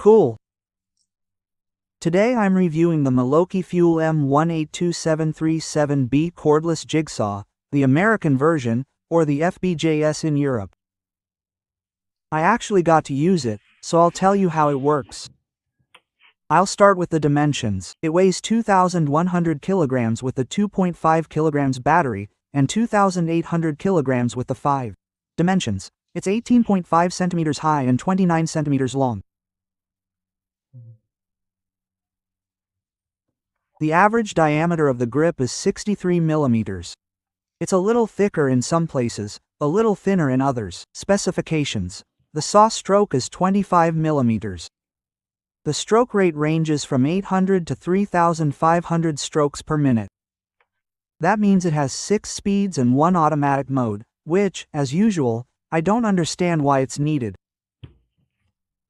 Cool. Today I'm reviewing the Milwaukee FUEL M18 Cordless Jigsaw, the American version, or the FBJS in Europe. I actually got to use it, so I'll tell you how it works. I'll start with the dimensions. It weighs 2,100 kilograms with the 2.5 kilograms battery, and 2,800 kilograms with the 5 dimensions. It's 18.5 centimeters high and 29 centimeters long. The average diameter of the grip is 63 millimeters. It's a little thicker in some places, a little thinner in others. Specifications. The saw stroke is 25 millimeters. The stroke rate ranges from 800 to 3,500 strokes per minute. That means it has 6 speeds and 1 automatic mode, which, as usual, I don't understand why it's needed.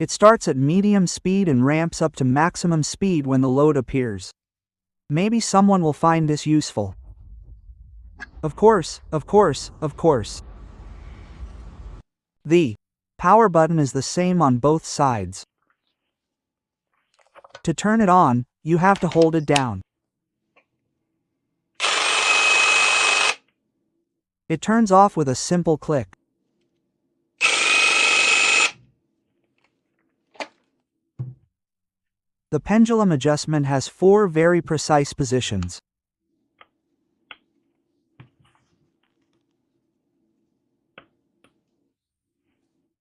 It starts at medium speed and ramps up to maximum speed when the load appears. Maybe someone will find this useful. Of course. The power button is the same on both sides. To turn it on, you have to hold it down. It turns off with a simple click. The pendulum adjustment has 4 very precise positions.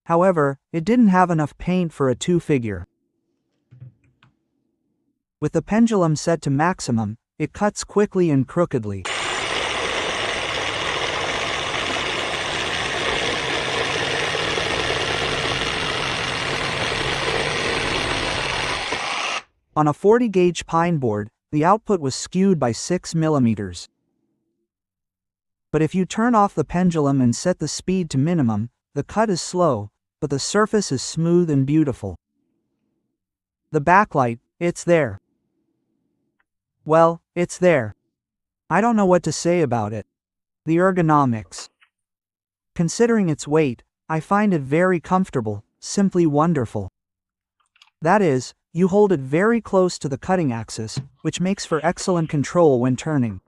However, it didn't have enough paint for a 2-figure. With the pendulum set to maximum, it cuts quickly and crookedly. On a 40-gauge pine board, the output was skewed by 6 millimeters. But if you turn off the pendulum and set the speed to minimum, the cut is slow, but the surface is smooth and beautiful. The backlight, it's there. Well, it's there. I don't know what to say about it. The ergonomics. Considering its weight, I find it very comfortable, simply wonderful. That is, you hold it very close to the cutting axis, which makes for excellent control when turning.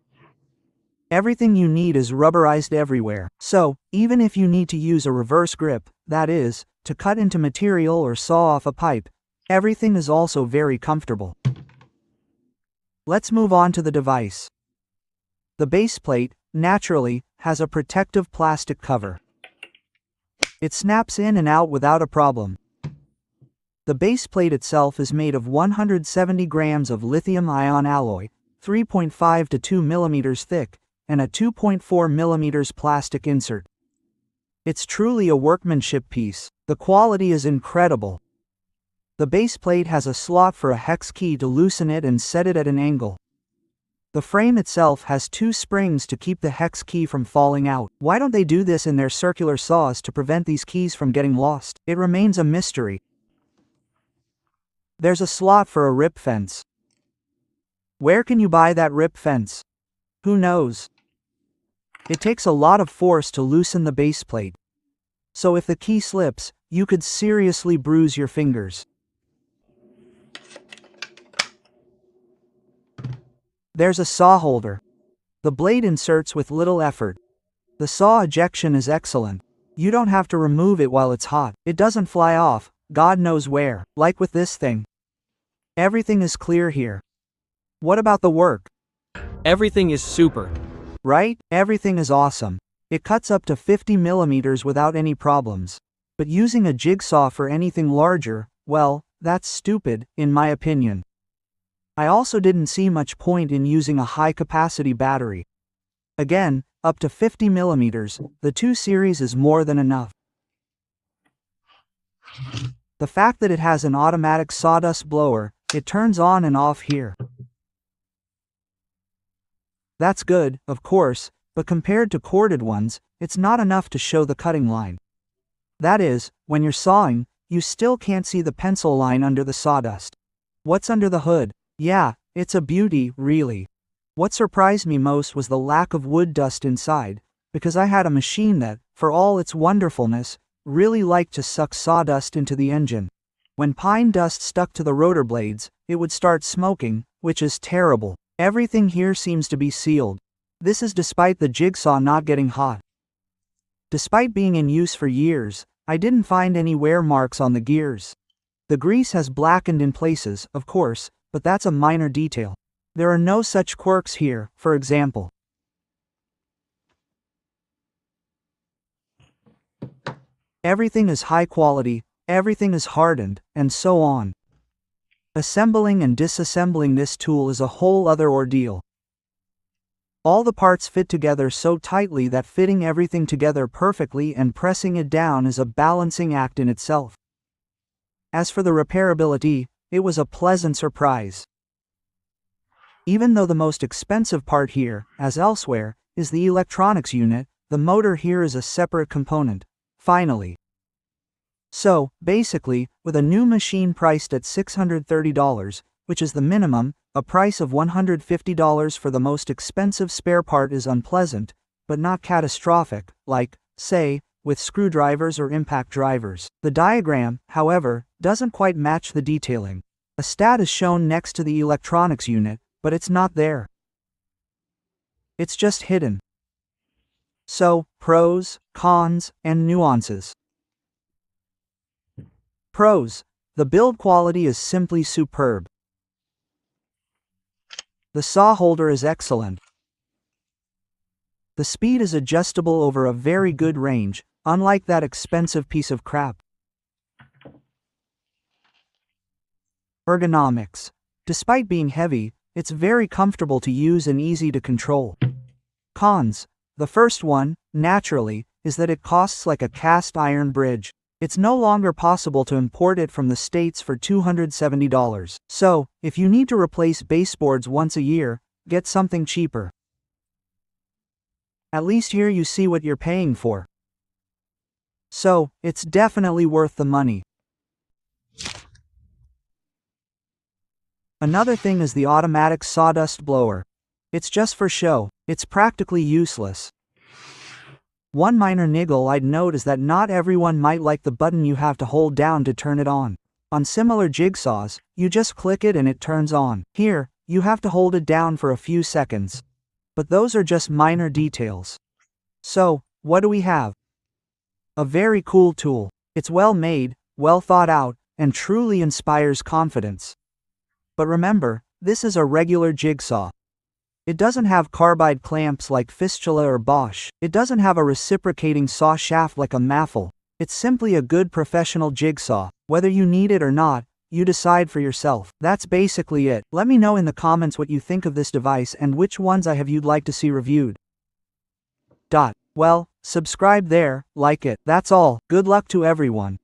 Everything you need is rubberized everywhere, so, even if you need to use a reverse grip, that is, to cut into material or saw off a pipe, everything is also very comfortable. Let's move on to the device. The base plate, naturally, has a protective plastic cover. It snaps in and out without a problem. The base plate itself is made of 170 grams of lithium-ion alloy, 3.5 to 2 millimeters thick, and a 2.4 millimeters plastic insert. It's truly a workmanship piece. The quality is incredible. The base plate has a slot for a hex key to loosen it and set it at an angle. The frame itself has 2 springs to keep the hex key from falling out. Why don't they do this in their circular saws to prevent these keys from getting lost? It remains a mystery. There's a slot for a rip fence. Where can you buy that rip fence? Who knows? It takes a lot of force to loosen the base plate. So if the key slips, you could seriously bruise your fingers. There's a saw holder. The blade inserts with little effort. The saw ejection is excellent. You don't have to remove it while it's hot. It doesn't fly off, God knows where, like with this thing. Everything is clear here. What about the work? Everything is super. Right? Everything is awesome. It cuts up to 50 millimeters without any problems. But using a jigsaw for anything larger, well, that's stupid, in my opinion. I also didn't see much point in using a high-capacity battery. Again, up to 50 millimeters, the 2 series is more than enough. The fact that it has an automatic sawdust blower, it turns on and off here. That's good, of course, but compared to corded ones, it's not enough to show the cutting line. That is, when you're sawing, you still can't see the pencil line under the sawdust. What's under the hood? Yeah, it's a beauty, really. What surprised me most was the lack of wood dust inside, because I had a machine that, for all its wonderfulness, really liked to suck sawdust into the engine. When pine dust stuck to the rotor blades, it would start smoking, which is terrible. Everything here seems to be sealed. This is despite the jigsaw not getting hot. Despite being in use for years, I didn't find any wear marks on the gears. The grease has blackened in places, of course, but that's a minor detail. There are no such quirks here, for example. Everything is high quality, everything is hardened, and so on. Assembling and disassembling this tool is a whole other ordeal. All the parts fit together so tightly that fitting everything together perfectly and pressing it down is a balancing act in itself. As for the repairability, it was a pleasant surprise. Even though the most expensive part here, as elsewhere, is the electronics unit, the motor here is a separate component. Finally. So, basically, with a new machine priced at $630, which is the minimum, a price of $150 for the most expensive spare part is unpleasant, but not catastrophic, like, say, with screwdrivers or impact drivers. The diagram, however, doesn't quite match the detailing. A stat is shown next to the electronics unit, but it's not there. It's just hidden. So, pros, cons, and nuances. Pros. The build quality is simply superb. The saw holder is excellent. The speed is adjustable over a very good range, unlike that expensive piece of crap. Ergonomics. Despite being heavy, it's very comfortable to use and easy to control. Cons. The first one, naturally, is that it costs like a cast iron bridge. It's no longer possible to import it from the States for $270. So, if you need to replace baseboards once a year, get something cheaper. At least here you see what you're paying for. So, it's definitely worth the money. Another thing is the automatic sawdust blower. It's just for show. It's practically useless. One minor niggle I'd note is that not everyone might like the button you have to hold down to turn it on. On similar jigsaws, you just click it and it turns on. Here, you have to hold it down for a few seconds. But those are just minor details. So, what do we have? A very cool tool. It's well made, well thought out, and truly inspires confidence. But remember, this is a regular jigsaw. It doesn't have carbide clamps like Fistula or Bosch. It doesn't have a reciprocating saw shaft like a Maffel. It's simply a good professional jigsaw. Whether you need it or not, you decide for yourself. That's basically it. Let me know in the comments what you think of this device and which ones you'd like to see reviewed. Well, subscribe there, like it. That's all. Good luck to everyone.